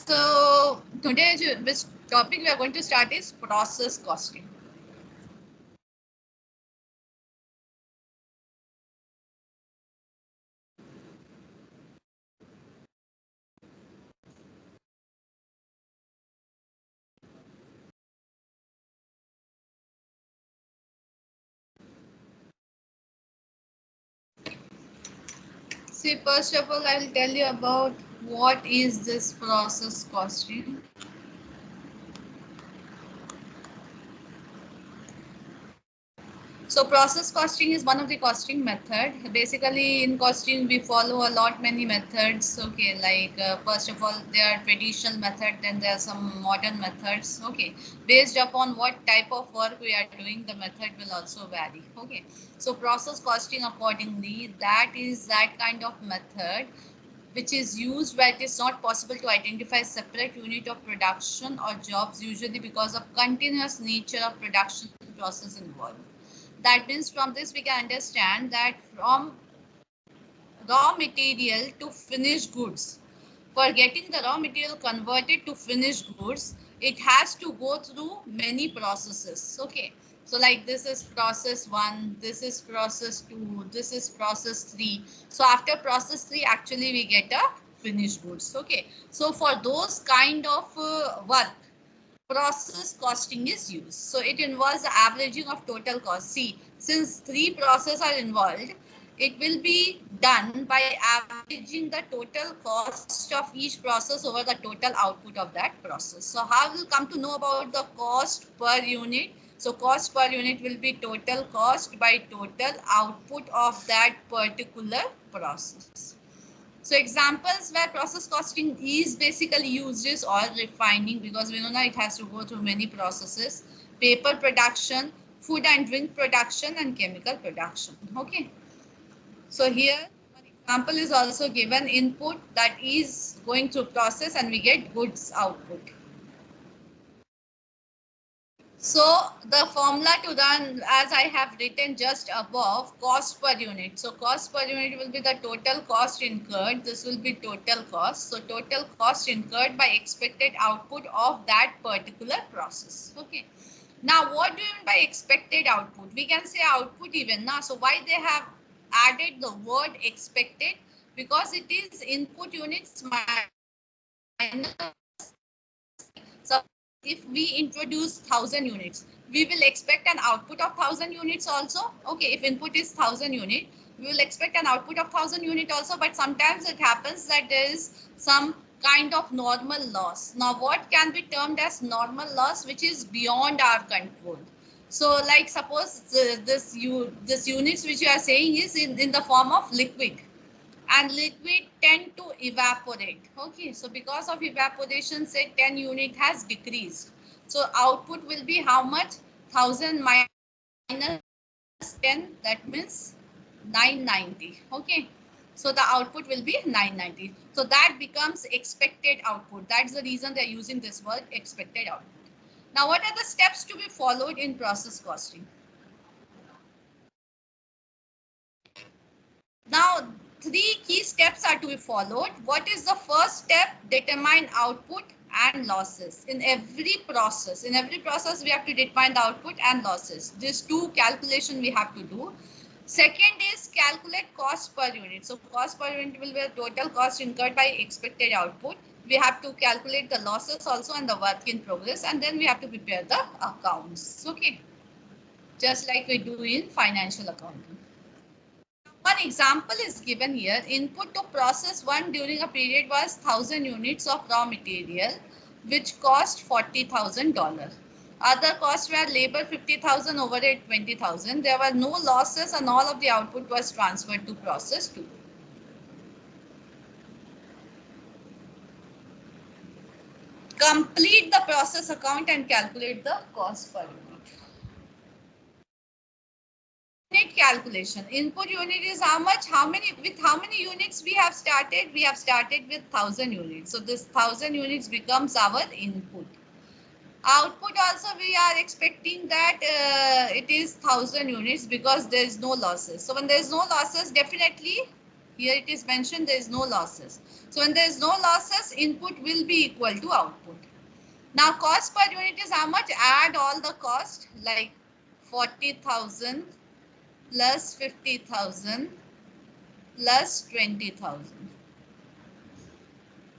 So today, which topic we are going to start is process costing. See, first of all, I will tell you about what is this process costing. So process costing is one of the costing method. Basically, in costing, we follow a lot many methods. Okay, like first of all, there are traditional method, then there are some modern methods. Okay, based upon what type of work we are doing, the method will also vary. Okay, so process costing accordingly, that is that kind of method which is used where it is not possible to identify separate unit of production or jobs, usually because of continuous nature of production process involved. That means from this we can understand that from raw material to finished goods, for getting the raw material converted to finished goods, it has to go through many processes. Okay, so like this is process 1, this is process 2, this is process 3. So after process 3 actually we get a finished goods. Okay, so for those kind of work, process costing is used. So it involves the averaging of total cost. See, since 3 processes are involved, it will be done by averaging the total cost of each process over the total output of that process. So how we'll come to know about the cost per unit? So cost per unit will be total cost by total output of that particular process. So examples where process costing is basically used is oil refining, because we know that it has to go through many processes, paper production, food and drink production, and chemical production. Okay. So here one example is also given, input that is going through process and we get goods output. So the formula to run, as I have written just above, cost per unit. So cost per unit will be the total cost incurred. This will be total cost. So total cost incurred by expected output of that particular process. Okay. Now what do you mean by expected output? We can say output even now. So why they have added the word expected? Because it is input units minus. So if we introduce 1000 units, we will expect an output of 1000 units also. Okay, if input is 1000 unit, we will expect an output of 1000 unit also. But sometimes it happens that there is some kind of normal loss. Now what can be termed as normal loss, which is beyond our control? So like suppose this units which you are saying is in the form of liquid, and liquid tend to evaporate. Okay, so because of evaporation, say 10 unit has decreased. So output will be how much? 1000 minus 10, that means 990. Okay, so the output will be 990. So that becomes expected output. That's the reason they're using this word expected output. Now, what are the steps to be followed in process costing? Now, three key steps are to be followed. What is the first step? Determine output and losses. In every process we have to determine the output and losses. These two calculation we have to do. Second is calculate cost per unit. So cost per unit will be the total cost incurred by expected output. We have to calculate the losses also and the work in progress, and then we have to prepare the accounts. Okay, just like we do in financial accounting. One example is given here. Input to process 1 during a period was 1000 units of raw material, which cost $40,000. Other costs were labor 50,000, overhead 20,000. There were no losses and all of the output was transferred to process 2. Complete the process account and calculate the cost per unit. Unit calculation. Input unit is how much? How many units we have started? We have started with 1000 units. So this 1000 units becomes our input. Output also we are expecting that it is 1000 units because there is no losses. So when there is no losses, definitely Here it is mentioned there is no losses. So when there is no losses, input will be equal to output. Now cost per unit is how much? Add all the cost like 40,000 plus 50,000 plus 20,000.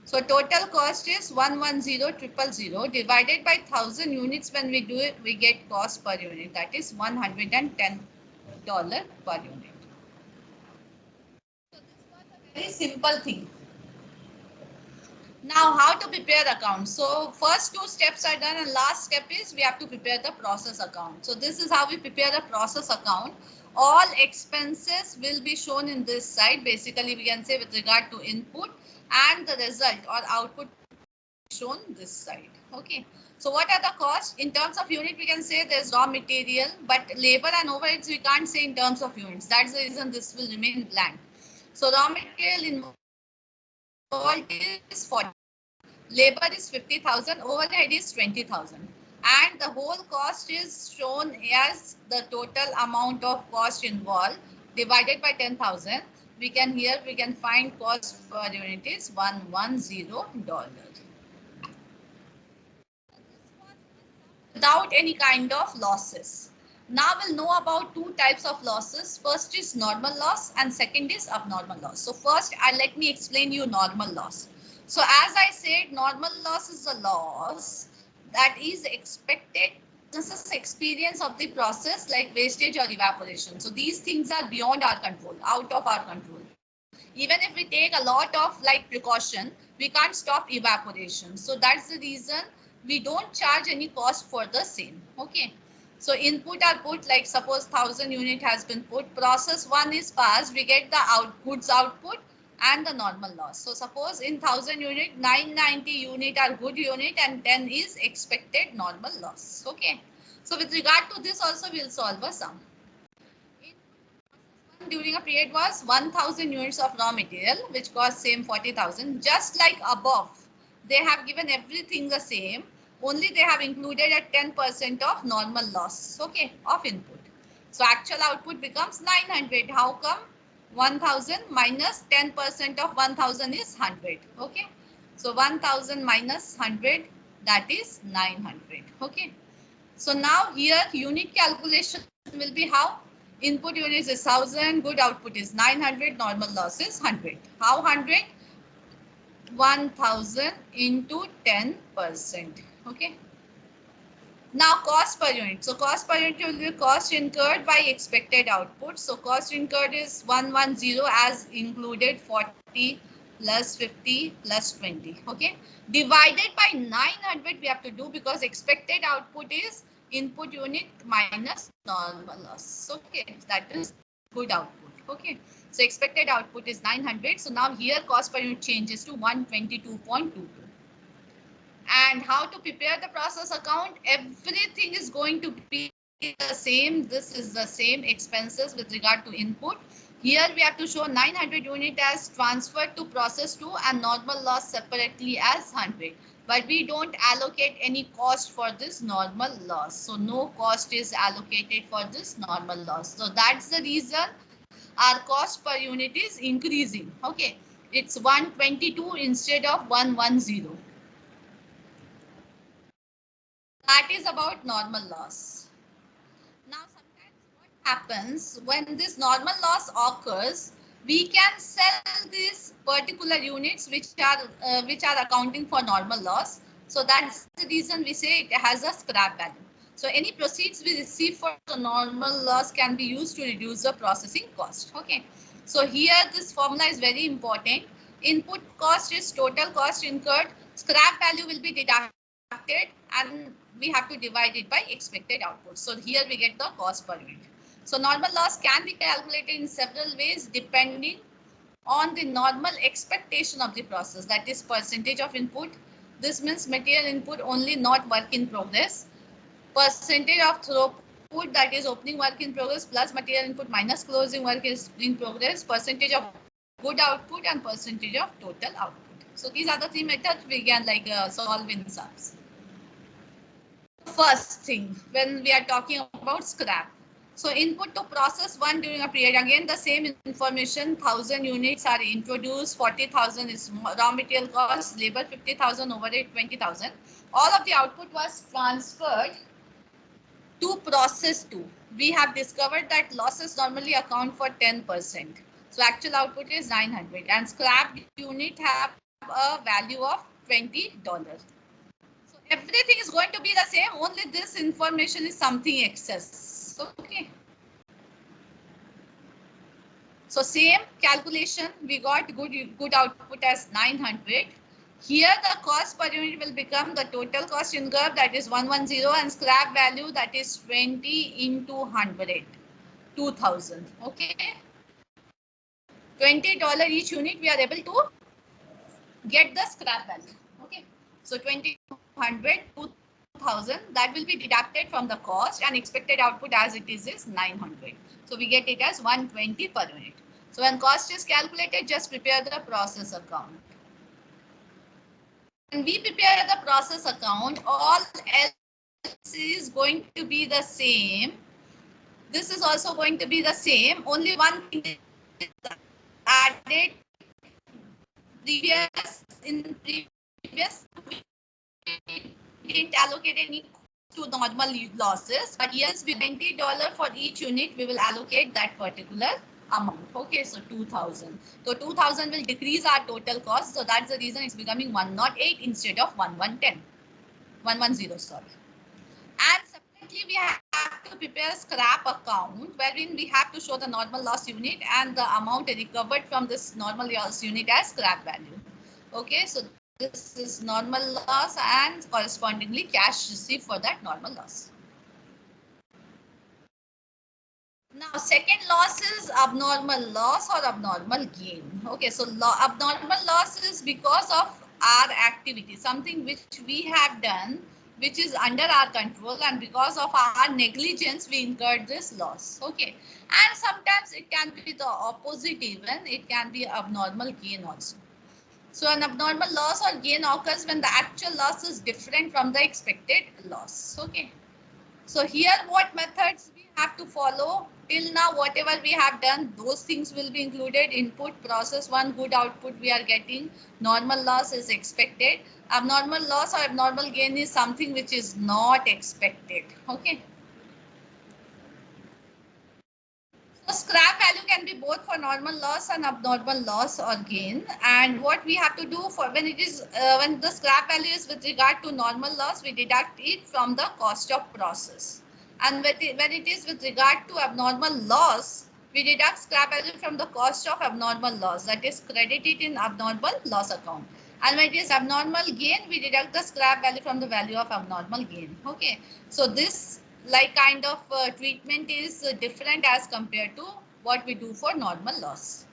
So total cost is 110,000 divided by 1000 units. When we do it, we get cost per unit. That is $110 per unit. So this was a very simple thing. Now, how to prepare account? So first two steps are done and last step is we have to prepare the process account. So this is how we prepare the process account. All expenses will be shown in this side. Basically, we can say with regard to input and the result or output shown this side. Okay. So what are the costs? In terms of unit, we can say there's raw material, but labor and overheads we can't say in terms of units. That's the reason this will remain blank. So raw material involved is 40. Labor is 50,000, overhead is 20,000. And the whole cost is shown as the total amount of cost involved divided by 10,000. We can find cost per unit is $110. Without any kind of losses. Now we'll know about two types of losses. First is normal loss and second is abnormal loss. So first, let me explain you normal loss. So as I said, normal loss is a loss that is expected business experience of the process like wastage or evaporation. So these things are beyond our control, out of our control. Even if we take a lot of like precaution, we can't stop evaporation. So that's the reason we don't charge any cost for the same. Okay. So input are put, like suppose 1000 unit has been put, process 1 is passed, we get the goods output and the normal loss. So suppose in 1000 unit, 990 unit are good unit and 10 is expected normal loss. Okay. So with regard to this also we'll solve a sum. During a period was 1000 units of raw material which cost same 40,000. Just like above, they have given everything the same, only they have included a 10% of normal loss, okay, of input. So actual output becomes 900. How come? 1000 minus 10% of 1000 is 100. Okay, so 1000 minus 100, that is 900. Okay, so now here unit calculation will be how? Input units is 1000, good output is 900, normal loss is 100. How 100? 1000 into 10%. Okay. Now cost per unit. So cost per unit will be cost incurred by expected output. So cost incurred is 110 as included 40 plus 50 plus 20. Okay. Divided by 900 we have to do because expected output is input unit minus normal loss. Okay. That is good output. Okay. So expected output is 900. So now here cost per unit changes to 122.22. And how to prepare the process account? Everything is going to be the same. This is the same expenses with regard to input. Here we have to show 900 unit as transferred to process 2 and normal loss separately as 100. But we don't allocate any cost for this normal loss. So no cost is allocated for this normal loss. So that's the reason our cost per unit is increasing. Okay, it's 122 instead of 110. That is about normal loss. Now, sometimes what happens when this normal loss occurs, we can sell these particular units which are accounting for normal loss. So that's the reason we say it has a scrap value. So any proceeds we receive for the normal loss can be used to reduce the processing cost. Okay. So here this formula is very important. Input cost is total cost incurred. Scrap value will be deducted and we have to divide it by expected output. So here we get the cost per unit. So normal loss can be calculated in several ways depending on the normal expectation of the process, that is percentage of input. This means material input only, not work in progress. Percentage of throughput, that is opening work in progress plus material input minus closing work is in progress. Percentage of good output and percentage of total output. So these are the three methods we can solve in sums. First thing, when we are talking about scrap. So input to process 1 during a period, again the same information, 1000 units are introduced, 40,000 is raw material cost, labor 50,000, overhead 20,000. All of the output was transferred to process 2. We have discovered that losses normally account for 10%. So actual output is 900 and scrap unit have a value of $20. So everything is going to be the same, only this information is something excess. Okay. So same calculation, we got good output as 900. Here the cost per unit will become the total cost incurred, that is 110, and scrap value, that is 20 into 100, 2000. Okay. $20 each unit we are able to get the scrap value. Okay. So 20, 100, 2000, that will be deducted from the cost, and expected output as it is 900. So we get it as 120 per unit. So when cost is calculated, just prepare the process account. When we prepare the process account, all else is going to be the same. This is also going to be the same. Only one thing is added. In previous, we didn't allocate any to normal losses, but yes, with $20 for each unit, we will allocate that particular amount. Okay, so 2000. So 2000 will decrease our total cost. So that's the reason it's becoming 108 instead of 1110. 110, sorry. And separately, we have to prepare a scrap account wherein we have to show the normal loss unit and the amount recovered from this normal loss unit as scrap value. Okay, so this is normal loss and correspondingly cash received for that normal loss. Now, second loss is abnormal loss or abnormal gain. Okay, so abnormal loss is because of our activity, something which we have done, which is under our control, and because of our negligence, we incurred this loss. Okay, and sometimes it can be the opposite even, it can be abnormal gain also. So an abnormal loss or gain occurs when the actual loss is different from the expected loss. Okay. So here what methods we have to follow? Till now, whatever we have done, those things will be included. Input, process 1, good output we are getting. Normal loss is expected. Abnormal loss or abnormal gain is something which is not expected. Okay. So scrap value can be both for normal loss and abnormal loss or gain. And what we have to do for when it is when the scrap value is with regard to normal loss, we deduct it from the cost of process. And when it is with regard to abnormal loss, we deduct scrap value from the cost of abnormal loss, that is credited in abnormal loss account. And when it is abnormal gain, we deduct the scrap value from the value of abnormal gain. Okay, so this like kind of treatment is different as compared to what we do for normal loss.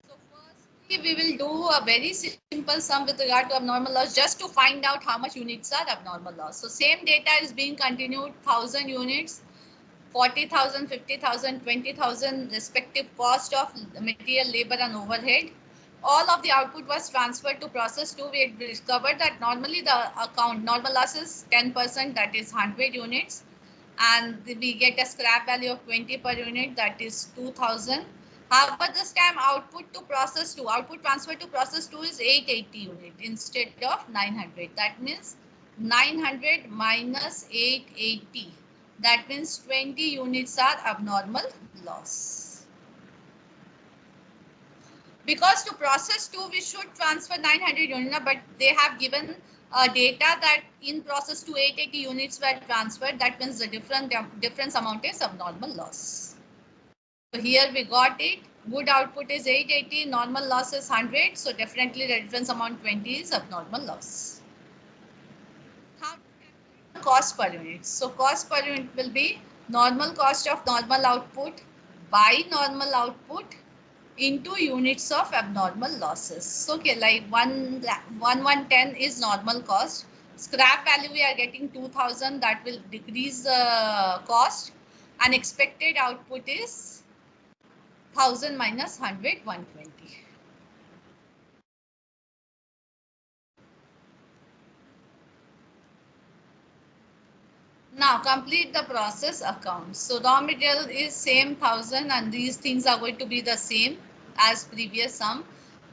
So firstly, we will do a very simple sum with regard to abnormal loss just to find out how much units are abnormal loss. So same data is being continued, 1000 units, 40,000, 50,000, 20,000 respective cost of material, labor and overhead. All of the output was transferred to process 2. We discovered that normally the account normal loss is 10%, that is 100 units. And we get a scrap value of 20 per unit, that is 2000. However, this time output to process 2, output transfer to process 2 is 880 unit instead of 900. That means 900 minus 880. That means 20 units are abnormal loss. Because to process 2, we should transfer 900 units, but they have given data that in process 2, 880 units were transferred. That means the difference amount is abnormal loss. So here we got it. Good output is 880, normal loss is 100. So definitely the difference amount 20 is abnormal loss. How to calculate cost per unit? So cost per unit will be normal cost of normal output by normal output into units of abnormal losses. Okay, like 1110 is normal cost. Scrap value we are getting 2000, that will decrease the cost, and expected output is 1000 minus 100, 120. Now complete the process account. So raw material is same 1000 and these things are going to be the same as previous sum.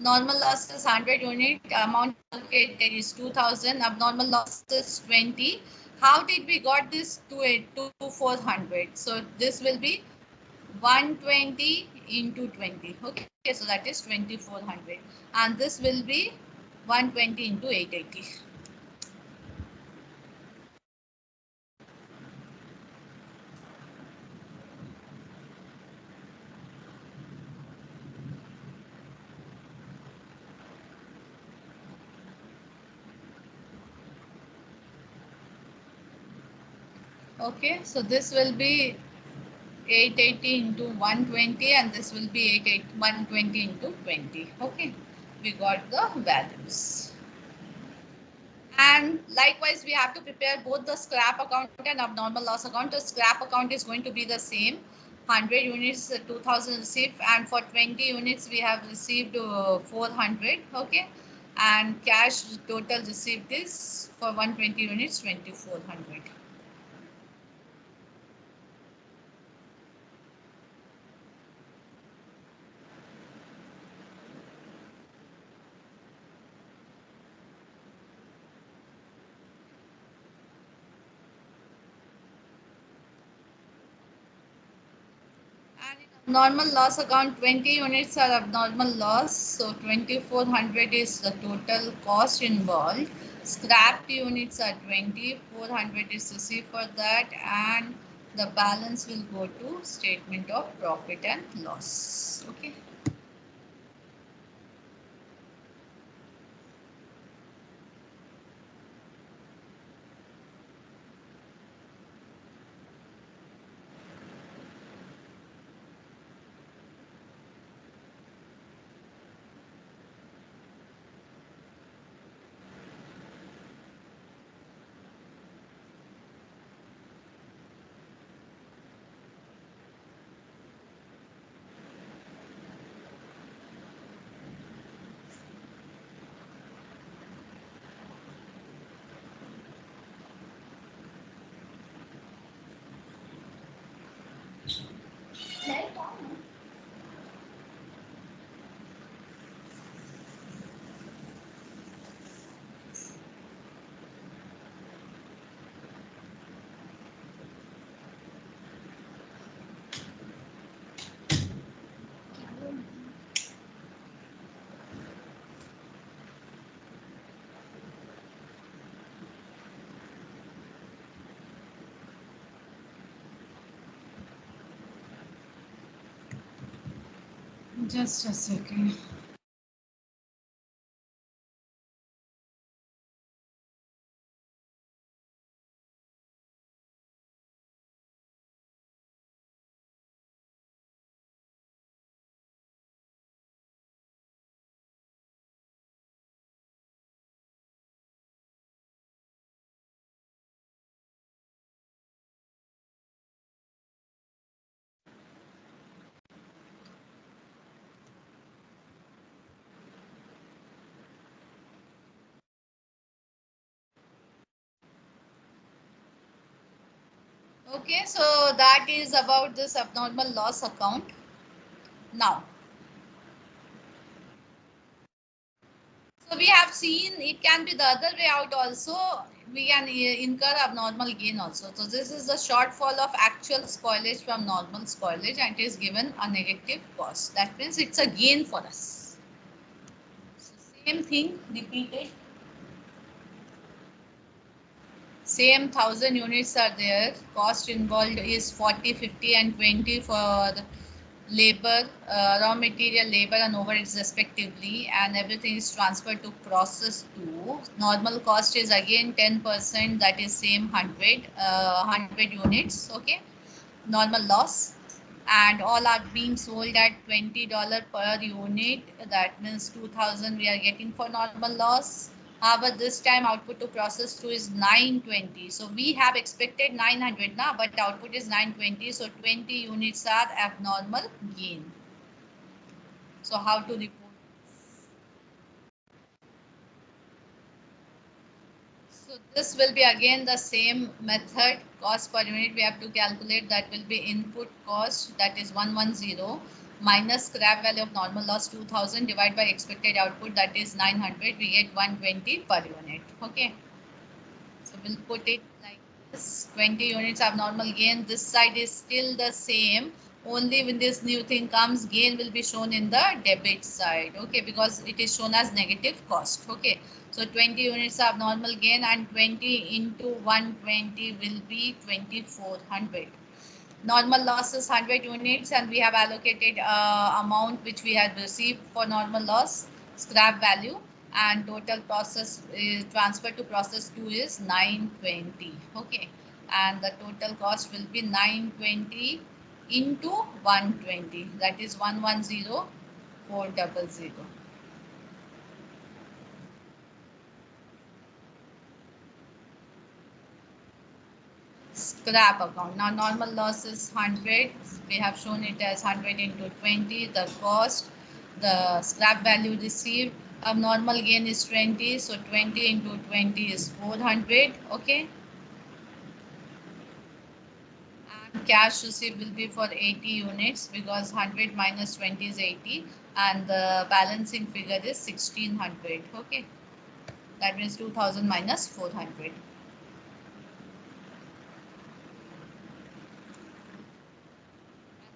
Normal loss is 100 unit, amount allocated is 2000, abnormal loss is 20. How did we got this to 400? So this will be 120 into 20. Okay, so that is 2400 and this will be 120 into 880. Okay, so this will be 880 into 120 and this will be 120 into 20. Okay, we got the values. And likewise, we have to prepare both the scrap account and abnormal loss account. The scrap account is going to be the same. 100 units, 2000 received, and for 20 units, we have received 400. Okay, and cash total received is for 120 units, 2400. And in abnormal loss account, 20 units are abnormal loss. So 2400 is the total cost involved. Scrapped units are 20, 400 is received for that, and the balance will go to statement of profit and loss. Okay. Just a second. Okay, so that is about this abnormal loss account. Now, so we have seen it can be the other way out also. We can incur abnormal gain also. So this is the shortfall of actual spoilage from normal spoilage and it is given a negative cost. That means it's a gain for us. So same thing repeated. Same 1000 units are there. Cost involved is 40, 50 and 20 for labor, raw material, labor and overheads respectively, and everything is transferred to process 2. Normal cost is again 10%, that is same 100 units. Okay, normal loss, and all are being sold at $20 per unit. That means 2000 we are getting for normal loss. However, this time output to process 2 is 920. So we have expected 900 now, but output is 920. So 20 units are abnormal gain. So how to report? So This will be again the same method. Cost per unit we have to calculate. That will be input cost, that is 110, minus scrap value of normal loss 2000, divided by expected output, that is 900. We get 120 per unit. Okay. So we'll put it like this. 20 units of normal gain. This side is still the same. Only when this new thing comes, gain will be shown in the debit side. Okay, because it is shown as negative cost. Okay. So 20 units of normal gain and 20 into 120 will be 2400. Normal loss is 100 units and we have allocated amount which we have received for normal loss, scrap value, and total process is transfer to process 2 is 920. Okay, and the total cost will be 920 into 120, that is 110400. Scrap account. Now normal loss is 100. We have shown it as 100 into 20. The cost, the scrap value received. Normal gain is 20. So 20 into 20 is 400. Okay. And cash received will be for 80 units because 100 minus 20 is 80. And the balancing figure is 1600. Okay. That means 2000 minus 400.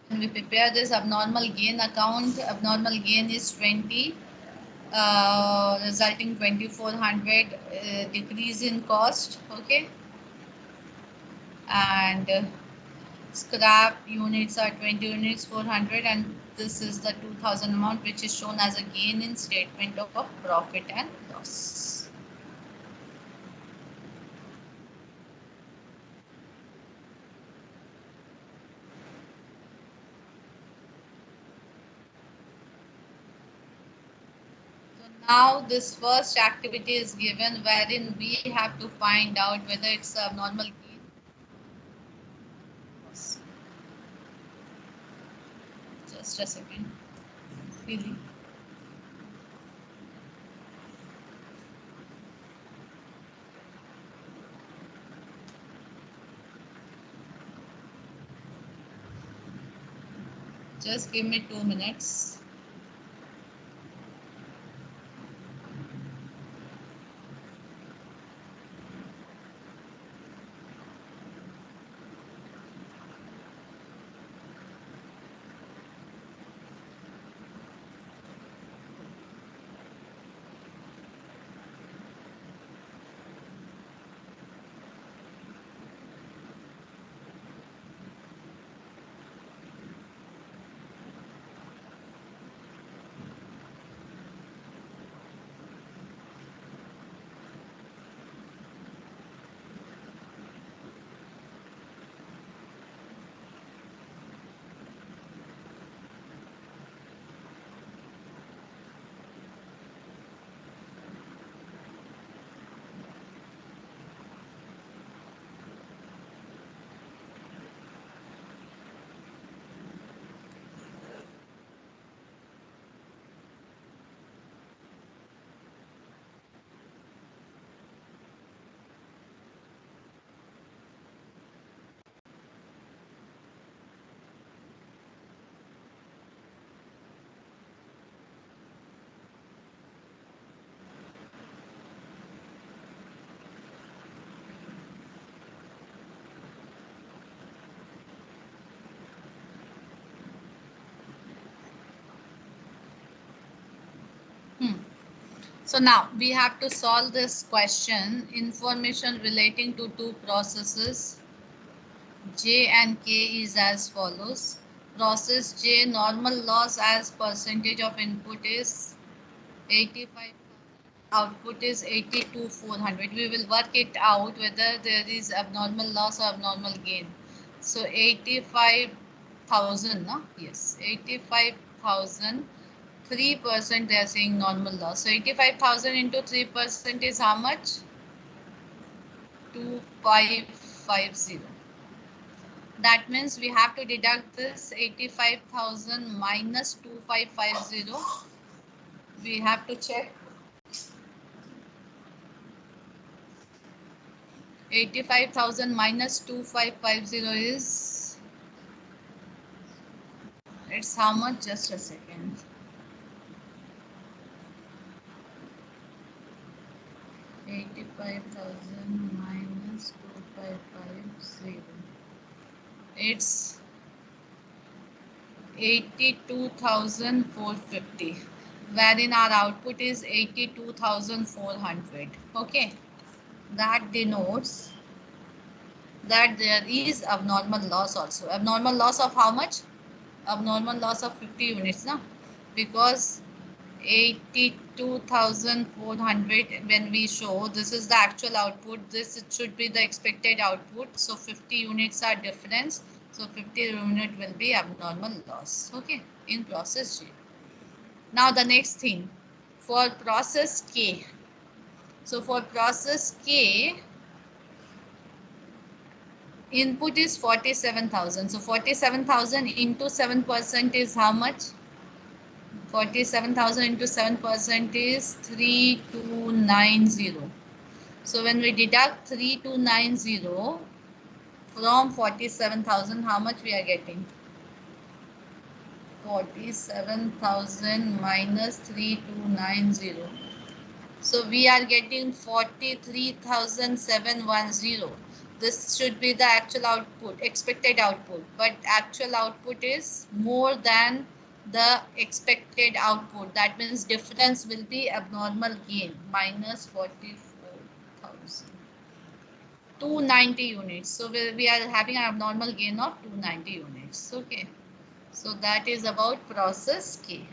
When we prepare this abnormal gain account, abnormal gain is 20, resulting 2400 decrease in cost. Okay, and scrap units are 20 units 400, and this is the 2000 amount which is shown as a gain in statement of profit and loss. Now this first activity is given wherein we have to find out whether it's a normal gain. Just a second. Really. Just give me 2 minutes. So now we have to solve this question. Information relating to two processes J and K is as follows. Process J, normal loss as percentage of input is 85. Output is 82,400. We will work it out whether there is abnormal loss or abnormal gain. So 85,000, no? Yes, 85,000. 3% they are saying normal loss. So 85,000 into 3% is how much? 2550. That means we have to deduct this 85,000 minus 2550. We have to check. 85,000 minus 2550 is, it's how much? Just a second. 85,000 minus 2550. It's 82,450, wherein our output is 82,400. Okay, that denotes that there is abnormal loss also. Abnormal loss of how much? Abnormal loss of 50 units, na? Because 82,400, when we show this is the actual output, this it should be the expected output. So 50 units are difference. So 50 unit will be abnormal loss. Okay, in process J. Now the next thing for process K. So for process K, input is 47,000. So 47,000 into 7% is how much? 47,000 into 7% is 3290. So when we deduct 3290 from 47,000, how much we are getting? 47,000 minus 3290. So we are getting 43,710. This should be the actual output, expected output, but actual output is more than the expected output. That means difference will be abnormal gain, minus 44,000. 290 units. So we are having an abnormal gain of 290 units. Okay. So that is about process K.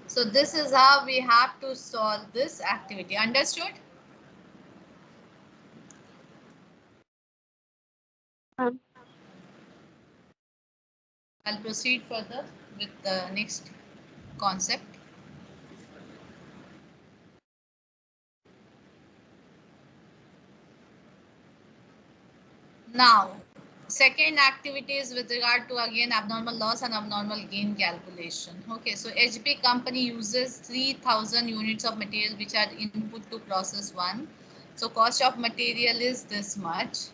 So this is how we have to solve this activity. Understood? I'll proceed further with the next concept. Now, second activity is with regard to again abnormal loss and abnormal gain calculation. Okay, so HB company uses 3,000 units of material which are input to process 1. So cost of material is this much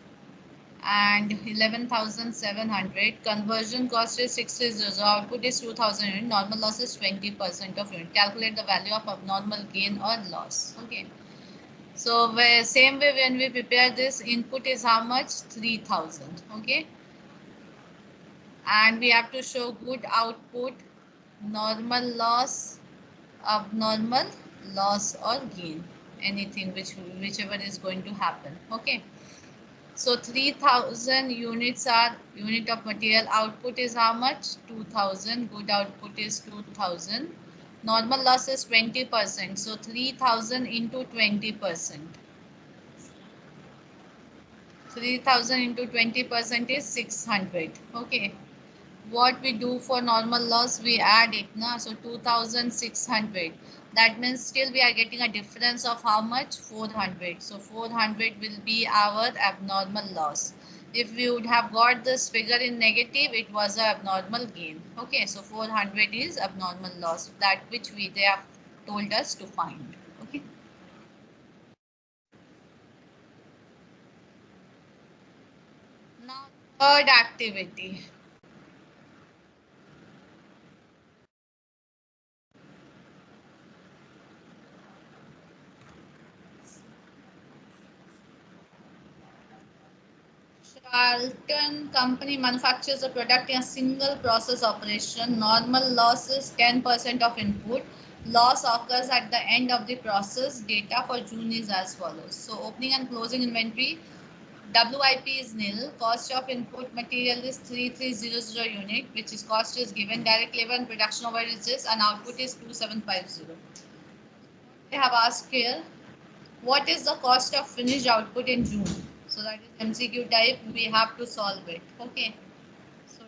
and 11,700. Conversion cost is 60. Output is 2,000 unit. Normal loss is 20% of unit. Calculate the value of abnormal gain or loss. Okay. So same way when we prepare this, input is how much? 3,000. Okay. And we have to show good output, normal loss, abnormal loss or gain. Anything whichever is going to happen. Okay. So 3,000 units are unit of material. Output is how much? 2,000. Good output is 2,000. Normal loss is 20%. So 3,000 into 20%. 3,000 into 20% is 600. Okay. What we do for normal loss, we add it. Na? So 2,600. That means still we are getting a difference of how much? 400. So 400 will be our abnormal loss. If we would have got this figure in negative, it was an abnormal gain. Okay, so 400 is abnormal loss, that which they have told us to find. Okay. Now, third activity. Charlton Company manufactures a product in a single process operation. Normal loss is 10% of input. Loss occurs at the end of the process. Data for June is as follows. So opening and closing inventory. WIP is nil. Cost of input material is 3300 unit, which is cost is given. Direct labor and production overhead is this, and output is 2750. They have asked here, what is the cost of finished output in June? So that is MCQ type. We have to solve it. Okay. So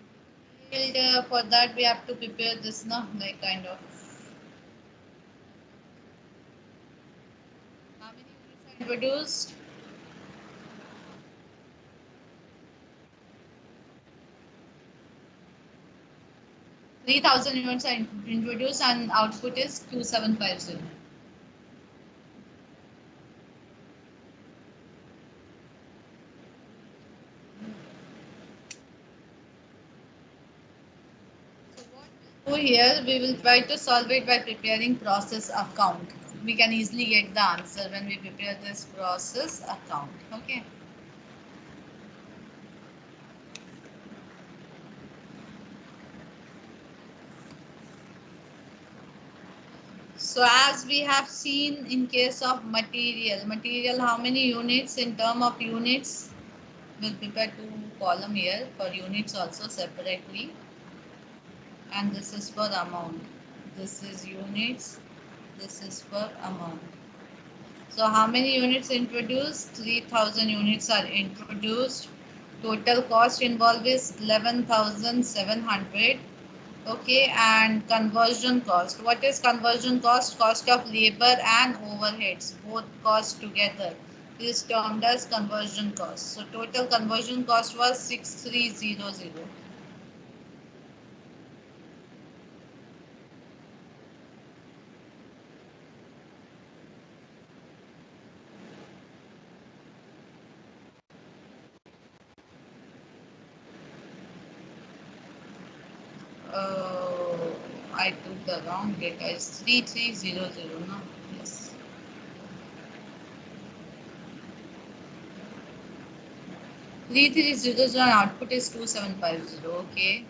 for that we have to prepare this, no, like kind of. How many units are introduced? 3,000 units are introduced and output is 2750. So here we will try to solve it by preparing process account. We can easily get the answer when we prepare this process account. Okay. So as we have seen in case of material how many units in term of units? We'll prepare two column here for units also separately, and this is for amount. This is units, this is for amount. So how many units introduced? 3000 units are introduced. Total cost involved is 11,700. Okay, and conversion cost. What is conversion cost? Cost of labor and overheads, both costs together, is termed as conversion cost. So total conversion cost was 6300. Uh, I took the wrong data. It's 3300. No, yes. 3300 and output is 2750. Okay.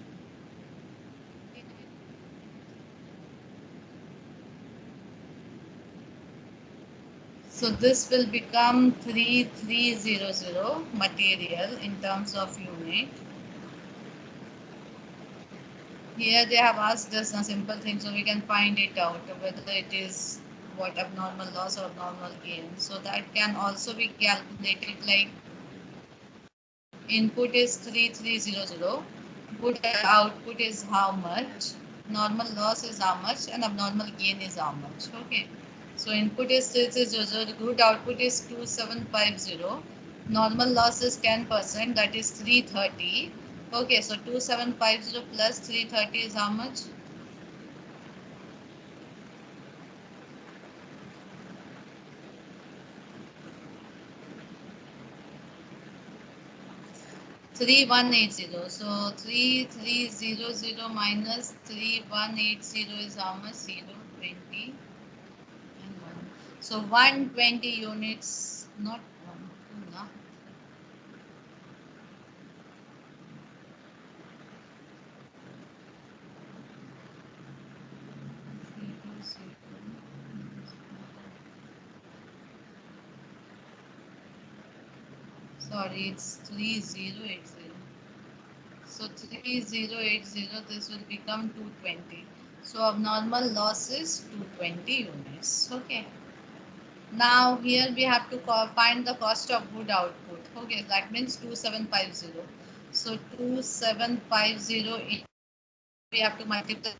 So this will become 3300 material in terms of unit. Here they have asked us a simple thing, so we can find it out whether it is what abnormal loss or abnormal gain. So that can also be calculated like input is 3300, good output is how much, normal loss is how much, and abnormal gain is how much. Okay. So input is 3300, good output is 2750, normal loss is 10%, that is 330. Okay, so 2750 plus 330 is how much? 3180. So 3300 minus 3180 is how much? 0, 20 and 1. So 120 units, not 1, 2, na? Sorry, it's 3080. So 3080, this will become 220. So abnormal loss is 220 units. Okay. Now here we have to find the cost of good output. Okay, that means 2750. So 2750 we have to multiply.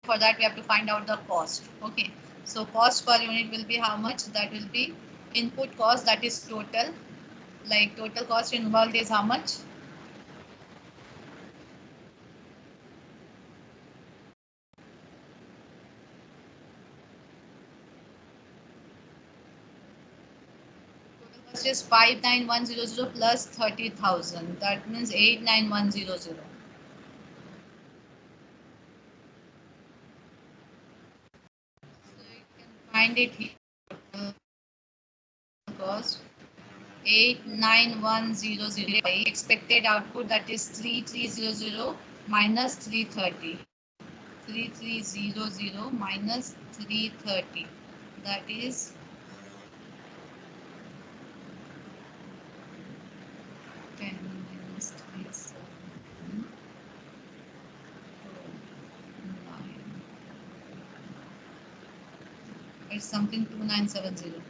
For that we have to find out the cost. Okay. So cost per unit will be how much? That will be input cost, that is total. Like total cost involved is how much? Total cost is 59100 plus 30,000. That means 89100. So you can find it here. Total cost 89100. Expected output, that is 3300 minus 330. 3300 minus 330. That is 10 minus 3, 7, 9. It's something 2970.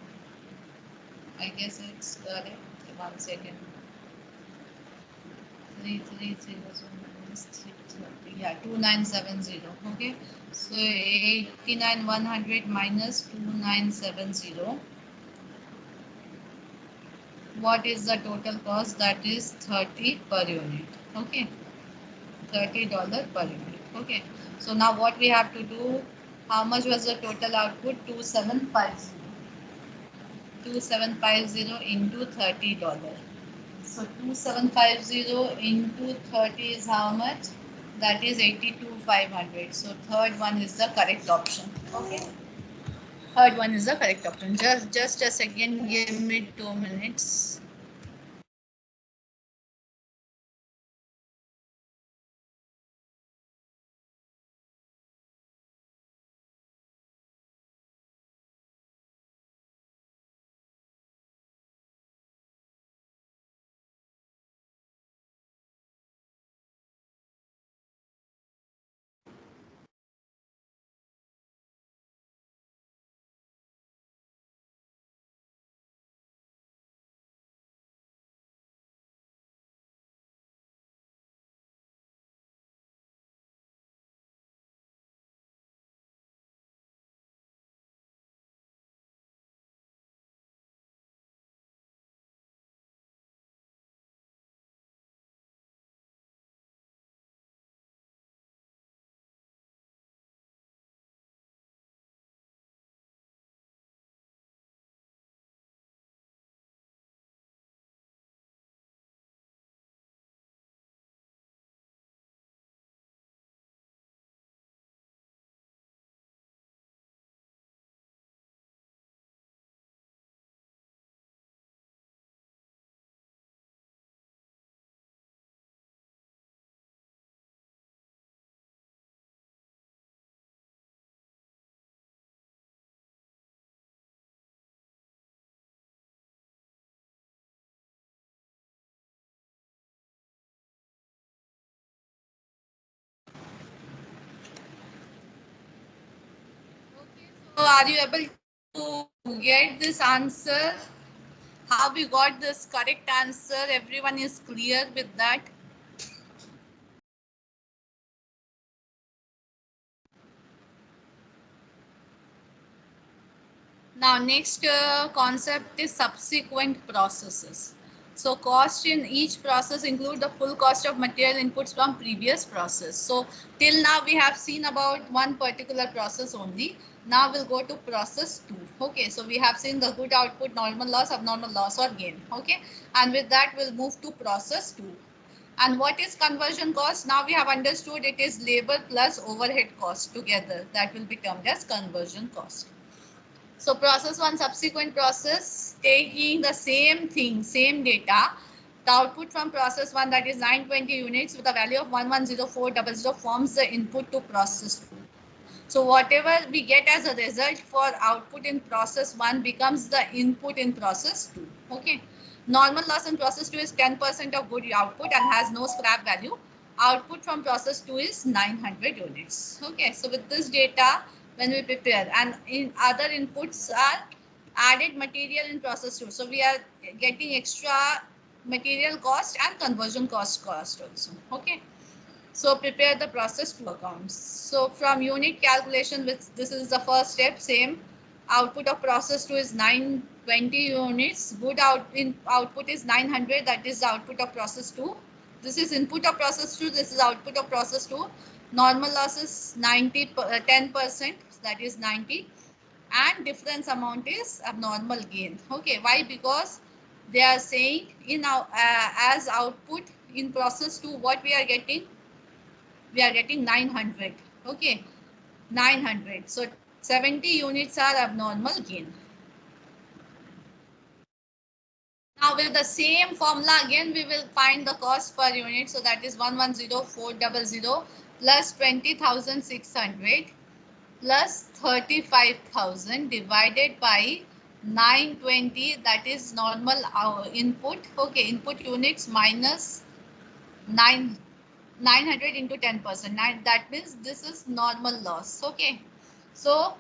I guess it's correct. 1 second. 3300 minus 330. Yeah, 2970. Okay. So 89,100 minus 2970. What is the total cost? That is 30 per unit. Okay. $30 per unit. Okay. So now what we have to do? How much was the total output? 2750. 2750 into $30. So 2750 into 30 is how much? That is 82,500. So third one is the correct option. Okay. Third one is the correct option. Just a second. Give me 2 minutes. So are you able to get this answer? How we got this correct answer? Everyone is clear with that? Now next concept is subsequent processes. So cost in each process include the full cost of material inputs from previous process. So till now we have seen about one particular process only. Now we'll go to process 2. Okay, so we have seen the good output, normal loss, abnormal loss or gain. Okay, and with that we'll move to process 2. And what is conversion cost? Now we have understood it is labor plus overhead cost together. That will be termed as conversion cost. So process 1, subsequent process, taking the same thing, same data, the output from process 1, that is 920 units with a value of 110400, forms the input to process 2. So whatever we get as a result for output in process 1 becomes the input in process 2. Okay. Normal loss in process 2 is 10% of good output and has no scrap value. Output from process 2 is 900 units. Okay. So with this data, when we prepare, and in other inputs are added material in process 2. So we are getting extra material cost and conversion cost also. Okay. So prepare the process 2 accounts. So from unit calculation, which this is the first step, same. Output of process 2 is 920 units. Good output is 900. That is the output of process 2. This is input of process 2. This is output of process 2. Normal loss is 10%. That is 90. And difference amount is abnormal gain. Okay. Why? Because they are saying in our as output in process 2, what we are getting, we are getting 900. Okay, 900. So 70 units are abnormal gain. Now with the same formula again, we will find the cost per unit. So that is 110400 plus 20,600 plus 35,000 divided by 920. That is normal input. Okay, input units minus 900 into 10%. That means this is normal loss. Okay, so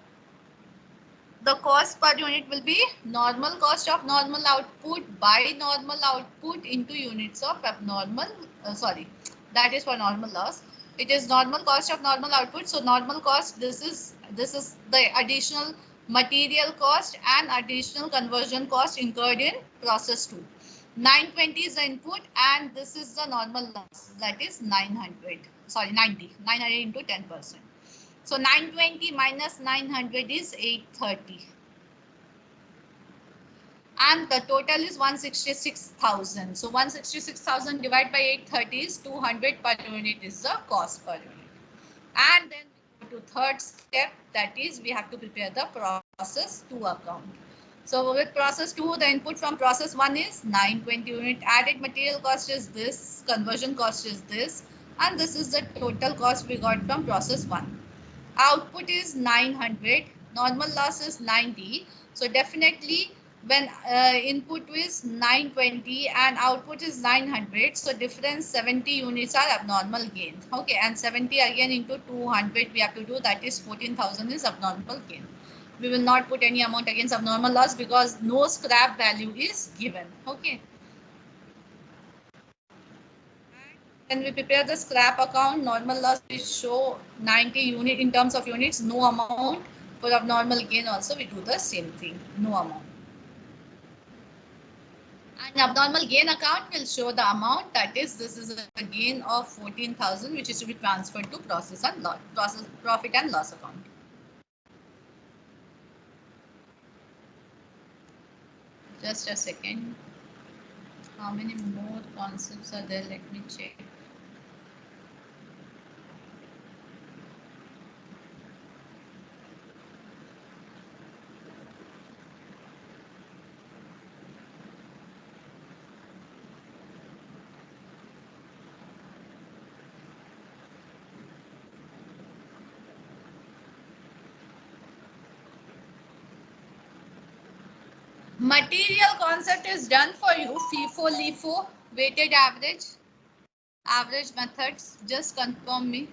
the cost per unit will be normal cost of normal output by normal output into units of abnormal, that is for normal loss. It is normal cost of normal output. So normal cost, this is the additional material cost and additional conversion cost incurred in process 2. 920 is the input and this is the normal loss, that is 90 into 10%. So 920 minus 900 is 830. and the total is 166,000. So 166,000 divided by 830 is 200 per unit is the cost per unit. And then we go to third step, that is we have to prepare the process 2 account. So with process 2, the input from process 1 is 920 unit, added material cost is this, conversion cost is this, and this is the total cost we got from process 1. Output is 900, normal loss is 90. So definitely when input is 920 and output is 900, so difference 70 units are abnormal gain. Okay, and 70 again into 200 we have to do, that is 14,000 is abnormal gain. We will not put any amount against abnormal loss because no scrap value is given. Okay. When we prepare the scrap account, normal loss we show 90 unit in terms of units, no amount. For abnormal gain also we do the same thing, no amount. And abnormal gain account will show the amount, that is this is a gain of 14,000 which is to be transferred to profit and loss account. Just a second. How many more concepts are there? Let me check. Material concept is done for you. FIFO, LIFO, weighted average methods. Just confirm me.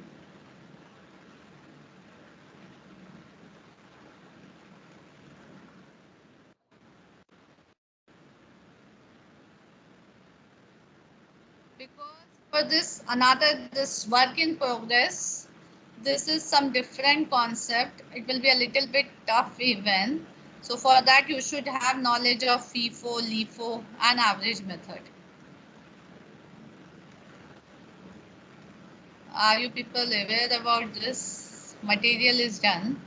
Because for this this work in progress, this is some different concept. It will be a little bit tough even. So for that you should have knowledge of FIFO, LIFO and average method. Are you people aware about this? Material is done.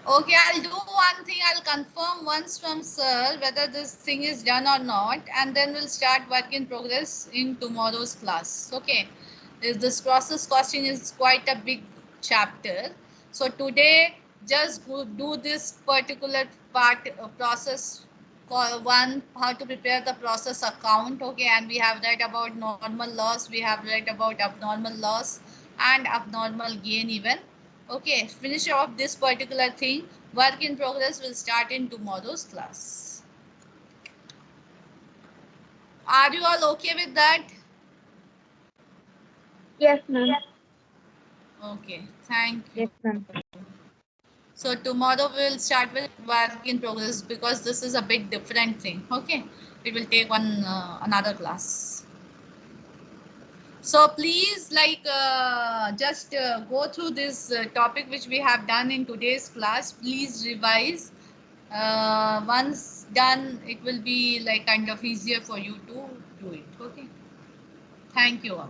Okay, I'll do one thing. I'll confirm once from sir whether this thing is done or not, and then we'll start work in progress in tomorrow's class. Okay, this process costing is quite a big chapter. So today, just do this particular part, process one, how to prepare the process account. Okay, and we have read about normal loss, we have read about abnormal loss and abnormal gain even. Okay, finish off this particular thing. Work in progress will start in tomorrow's class. Are you all okay with that? Yes, ma'am. Okay, thank you. Yes, ma'am. So tomorrow we will start with work in progress because this is a bit different thing. Okay, it will take one another class. So please just go through this topic which we have done in today's class. Please revise. Once done, it will be like kind of easier for you to do it. Okay. Thank you all.